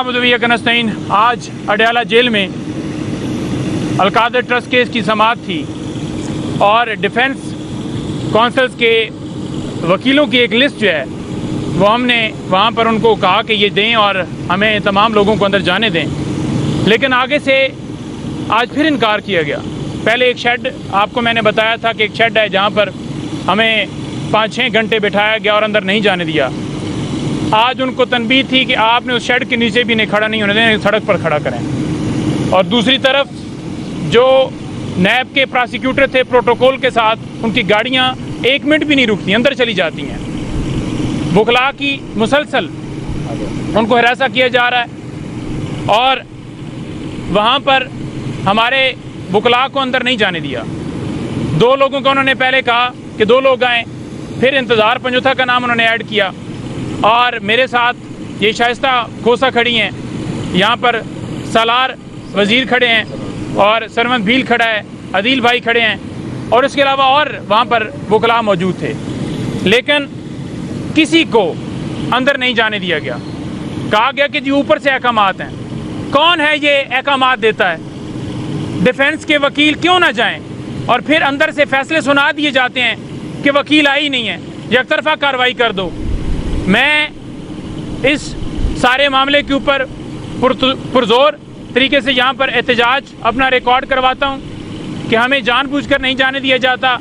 नस्तईन आज अडयाला जेल में Al-Qadir trust case की समाअत थी और डिफेंस कौंसल्स के वकीलों की एक लिस्ट जो है वो हमने वहाँ पर उनको कहा कि ये दें और हमें तमाम लोगों को अंदर जाने दें, लेकिन आगे से आज फिर इनकार किया गया। पहले एक शेड आपको मैंने बताया था कि एक शेड है जहाँ पर हमें 5-6 घंटे बिठाया गया और अंदर नहीं जाने दिया। आज उनको तनबीह थी कि आपने उस शेड के नीचे भी नहीं खड़ा नहीं होने दें, सड़क पर खड़ा करें। और दूसरी तरफ जो नैब के प्रोसिक्यूटर थे प्रोटोकॉल के साथ, उनकी गाड़ियाँ 1 मिनट भी नहीं रुकती, अंदर चली जाती हैं। बुखला की मुसलसल उनको हरासा किया जा रहा है और वहाँ पर हमारे बुखला को अंदर नहीं जाने दिया। 2 लोगों को उन्होंने पहले कहा कि 2 लोग आएँ, फिर इंतज़ार पंजोथा का नाम उन्होंने ऐड किया और मेरे साथ ये शाइस्ता खोसा खड़ी हैं, यहाँ पर सालार वज़ीर खड़े हैं और सरमद भील खड़ा है, अदील भाई खड़े हैं और इसके अलावा और वहाँ पर बुखला मौजूद थे, लेकिन किसी को अंदर नहीं जाने दिया गया। कहा गया कि जी ऊपर से अहकामात हैं। कौन है ये अहकामात देता है? डिफेंस के वकील क्यों ना जाएं? और फिर अंदर से फैसले सुना दिए जाते हैं कि वकील आई नहीं है, एकतरफा कार्रवाई कर दो। मैं इस सारे मामले के ऊपर पुरजोर तरीके से यहाँ पर एहतजाज अपना रिकॉर्ड करवाता हूँ कि हमें जानबूझकर नहीं जाने दिया जाता।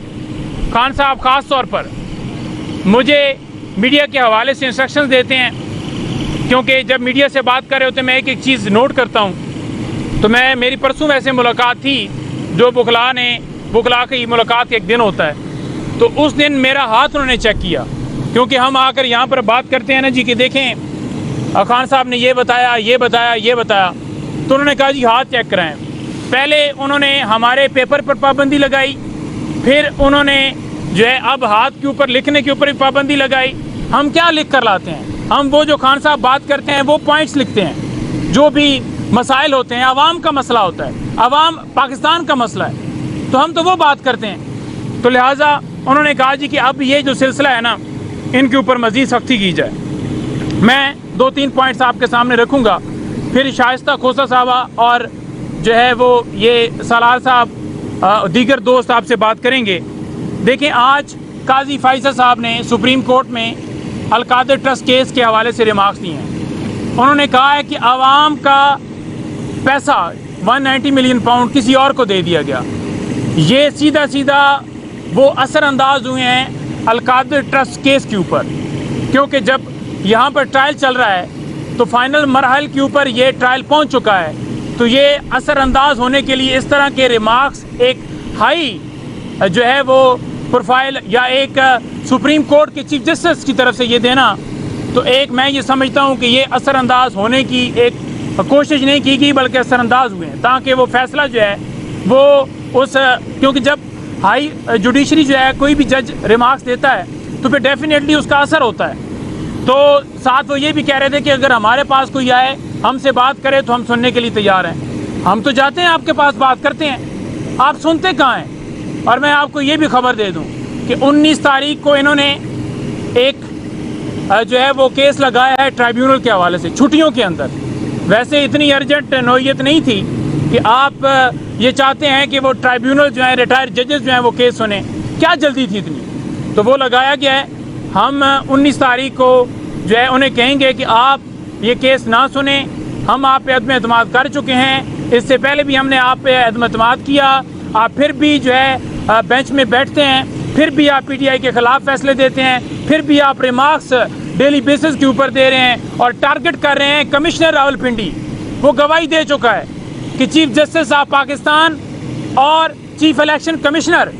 खान साहब ख़ास तौर पर मुझे मीडिया के हवाले से इंस्ट्रक्शंस देते हैं, क्योंकि जब मीडिया से बात कर रहे होते हैं मैं एक चीज़ नोट करता हूँ। तो मेरी परसों वैसे मुलाकात थी, जो बुखला की मुलाकात एक दिन होता है, तो उस दिन मेरा हाथ उन्होंने चेक किया, क्योंकि हम आकर यहाँ पर बात करते हैं ना जी कि देखें खान साहब ने ये बताया ये बताया ये बताया, तो उन्होंने कहा जी हाथ चेक कराएं। पहले उन्होंने हमारे पेपर पर पाबंदी लगाई, फिर उन्होंने जो है अब हाथ के ऊपर लिखने के ऊपर भी पाबंदी लगाई। हम क्या लिख कर लाते हैं? हम वो जो खान साहब बात करते हैं वो पॉइंट्स लिखते हैं। जो भी मसाइल होते हैं, आवाम का मसला होता है, आवाम पाकिस्तान का मसला है, तो हम तो वो बात करते हैं। तो लिहाजा उन्होंने कहा जी कि अब ये जो सिलसिला है ना, इनके ऊपर मज़ीद सख्ती की जाए। मैं 2-3 पॉइंट्स आपके सामने रखूँगा, फिर शाइस्ता खोसा साहबा और जो है वो ये सलार साहब दीगर दोस्त आपसे बात करेंगे। देखें, आज काजी फैसल साहब ने सुप्रीम कोर्ट में अलकादर ट्रस्ट केस के हवाले से रिमार्क्स दिए हैं। उन्होंने कहा है कि आवाम का पैसा 190 मिलियन पाउंड किसी और को दे दिया गया। ये सीधा सीधा वो असरअंदाज हुए हैं अलकादर ट्रस्ट केस के ऊपर, क्योंकि जब यहाँ पर ट्रायल चल रहा है तो फाइनल मरहल के ऊपर ये ट्रायल पहुँच चुका है। तो ये असरअंदाज होने के लिए इस तरह के रिमार्क्स एक हाई जो है वो प्रोफाइल या एक सुप्रीम कोर्ट के चीफ जस्टिस की तरफ से ये देना, तो एक मैं ये समझता हूँ कि ये असरअंदाज होने की एक कोशिश नहीं की गई, बल्कि असरअंदाज हुए हैं ताकि वो फैसला जो है वो उस, क्योंकि जब हाई जुडिशरी जो है कोई भी जज रिमार्क्स देता है तो फिर डेफिनेटली उसका असर होता है। तो साथ वो ये भी कह रहे थे कि अगर हमारे पास कोई आए हमसे बात करे तो हम सुनने के लिए तैयार हैं। हम तो जाते हैं आपके पास, बात करते हैं, आप सुनते कहाँ हैं? और मैं आपको ये भी खबर दे दूं कि 19 तारीख को इन्होंने एक जो है वो केस लगाया है ट्राइब्यूनल के हवाले से, छुट्टियों के अंदर। वैसे इतनी अर्जेंट नौयत नहीं थी कि आप ये चाहते हैं कि वो ट्राइब्यूनल जो है, रिटायर्ड जजेस जो हैं वो केस सुने, क्या जल्दी थी इतनी? तो वो लगाया गया है। हम 19 तारीख को जो है उन्हें कहेंगे कि आप ये केस ना सुने। हम आप पे अदम एतमाद कर चुके हैं, इससे पहले भी हमने आप पे अदम एतमाद किया, आप फिर भी जो है बेंच में बैठते हैं, फिर भी आप पीटीआई के ख़िलाफ़ फैसले देते हैं, फिर भी आप रिमार्क्स डेली बेसिस के ऊपर दे रहे हैं और टारगेट कर रहे हैं कमिश्नर रावलपिंडी। वो गवाही दे चुका है कि चीफ जस्टिस ऑफ पाकिस्तान और चीफ इलेक्शन कमिश्नर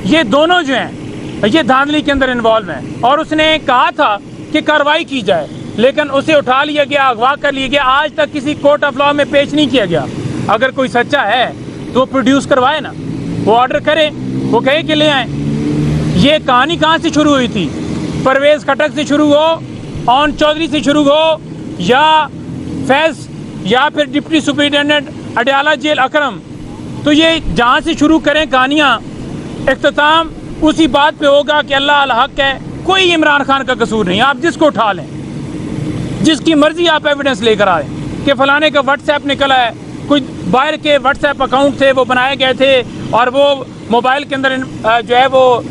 ये दोनों जो हैं ये धांधली के अंदर इन्वॉल्व हैं, और उसने कहा था कि कार्रवाई की जाए, लेकिन उसे उठा लिया गया, अगवा कर लिया गया, आज तक किसी कोर्ट ऑफ लॉ में पेश नहीं किया गया। अगर कोई सच्चा है तो प्रोड्यूस करवाए ना, वो ऑर्डर करे, वो कहे कि ले आए। ये कहानी कहाँ से शुरू हुई थी? परवेज़ खटक से शुरू हो, ऑन चौधरी से शुरू हो, या फैज़, या फिर डिप्टी सुपरिटेंडेंट अडयाला जेल अकरम। तो ये जहाँ से शुरू करें कहानियाँ, इख्तिताम उसी बात पे होगा कि अल्लाह अल हक है, कोई इमरान खान का कसूर नहीं। आप जिसको उठा लें, जिसकी मर्जी आप एविडेंस लेकर आए, कि फलाने का व्हाट्सएप निकला है, कुछ बाहर के व्हाट्सएप अकाउंट थे वो बनाए गए थे और वो मोबाइल के अंदर जो है वो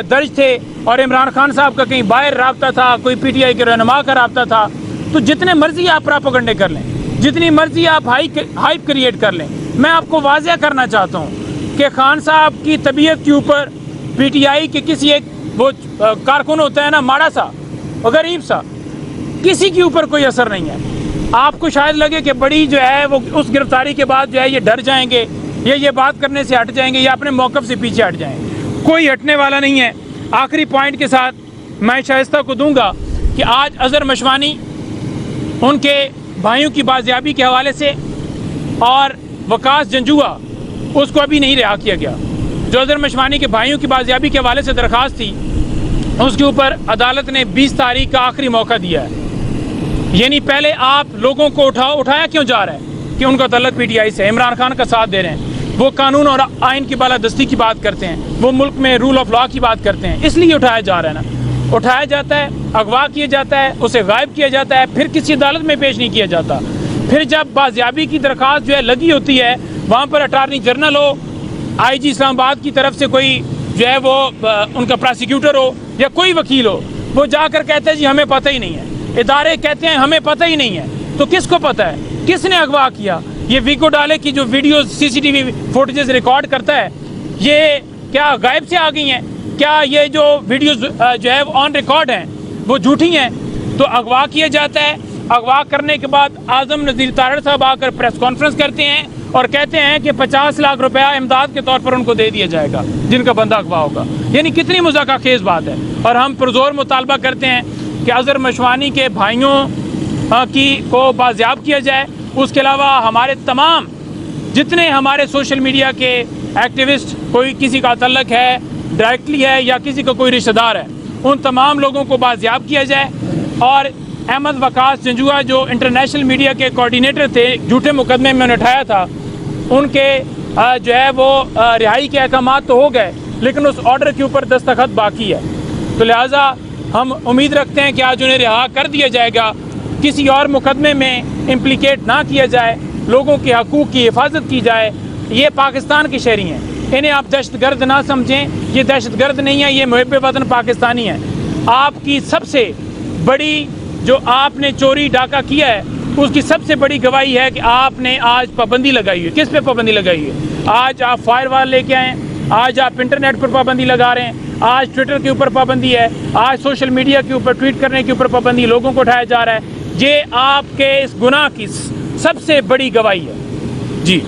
दर्ज थे, और इमरान खान साहब का कहीं बाहर राब्ता था, कोई पीटीआई के रहनुमा का राब्ता था। तो जितने मर्जी आप प्रोपेगेंडे कर लें, जितनी मर्जी आप हाइप क्रिएट कर लें, मैं आपको वाज़ेह करना चाहता हूँ कि खान साहब की तबीयत के ऊपर पीटीआई के किसी एक वो कारकुन होता है ना, माड़ा सा और गरीब सा, किसी के ऊपर कोई असर नहीं है। आपको शायद लगे कि बड़ी जो है वो उस गिरफ्तारी के बाद जो है ये डर जाएंगे या ये बात करने से हट जाएंगे या अपने मौक़िफ़ से पीछे हट जाएंगे, कोई हटने वाला नहीं है। आखिरी पॉइंट के साथ मैं शाइस्ता को दूंगा कि आज अज़हर मशवानी उनके भाइयों की बाजियाबी के हवाले से और वकास जंजुआ उसको अभी नहीं रिहा किया गया। जो अज़हर मशवानी के भाइयों की बाजियाबी के हवाले से दरख्वास्त थी उसके ऊपर अदालत ने 20 तारीख का आखिरी मौका दिया है। यानी पहले आप लोगों को उठाया क्यों जा रहा है कि उनका तल्लुक पीटीआई से, इमरान खान का साथ दे रहे हैं, वो कानून और आइन की बालादस्ती की बात करते हैं, वो मुल्क में रूल ऑफ लॉ की बात करते हैं, इसलिए उठाया जा रहा है ना। उठाया जाता है, अगवा किया जाता है, उसे गायब किया जाता है, फिर किसी अदालत में पेश नहीं किया जाता। फिर जब बाजियाबी की दरख्वास्त जो है लगी होती है, वहाँ पर अटारनी जनरल हो, IG इस्लामाबाद की तरफ से कोई जो है वो उनका प्रोसिक्यूटर हो या कोई वकील हो, वो जाकर कहते हैं जी हमें पता ही नहीं है, इदारे कहते हैं हमें पता ही नहीं है। तो किसको पता है, किसने अगवा किया? ये वीको डाले की जो वीडियो CCTV फुटेजेस रिकॉर्ड करता है, ये क्या गायब से आ गई हैं? क्या ये जो वीडियोस जो है ऑन रिकॉर्ड हैं वो झूठी हैं? तो अगवा किया जाता है, अगवा करने के बाद आज़म नज़ीर तारड़ साहब आकर प्रेस कॉन्फ्रेंस करते हैं और कहते हैं कि 50 लाख रुपया इमदाद के तौर पर उनको दे दिया जाएगा जिनका बंदा अगवा होगा। यानी कितनी मज़ाक़खेज़ बात है। और हम पुरज़ोर मुतालबा करते हैं कि अज़हर मशवानी के भाइयों को बाजियाब किया जाए। उसके अलावा हमारे तमाम जितने हमारे सोशल मीडिया के एक्टिविस्ट, कोई किसी का तल्लुक है डायरेक्टली है या किसी का कोई रिश्तेदार है, उन तमाम लोगों को बाजियाब किया जाए। और अहमद वकास जंजुआ जो इंटरनेशनल मीडिया के कोऑर्डिनेटर थे, झूठे मुकदमे में उठाया था, उनके जो है वो रिहाई के अहकाम तो हो गए, लेकिन उस ऑर्डर के ऊपर दस्तखत बाकी है। तो लिहाजा हम उम्मीद रखते हैं कि आज उन्हें रिहा कर दिया जाएगा, किसी और मुकदमे में इम्प्लिकेट ना किया जाए, लोगों के हकूक़ की हिफाजत की जाए। ये पाकिस्तान के शहरी हैं, इन्हें आप दहशतगर्द ना समझें, ये दहशतगर्द नहीं है, ये मुहिब वतन पाकिस्तानी है। आपकी सबसे बड़ी जो आपने चोरी डाका किया है उसकी सबसे बड़ी गवाही है कि आपने आज पाबंदी लगाई है। किस पे पाबंदी लगाई है? आज आप फायरवॉल लेके आए, आज आप इंटरनेट पर पाबंदी लगा रहे हैं, आज ट्विटर के ऊपर पाबंदी है, आज सोशल मीडिया के ऊपर ट्वीट करने के ऊपर पाबंदी लोगों को उठाया जा रहा है। ये आपके इस गुनाह की सबसे बड़ी गवाही है। जी।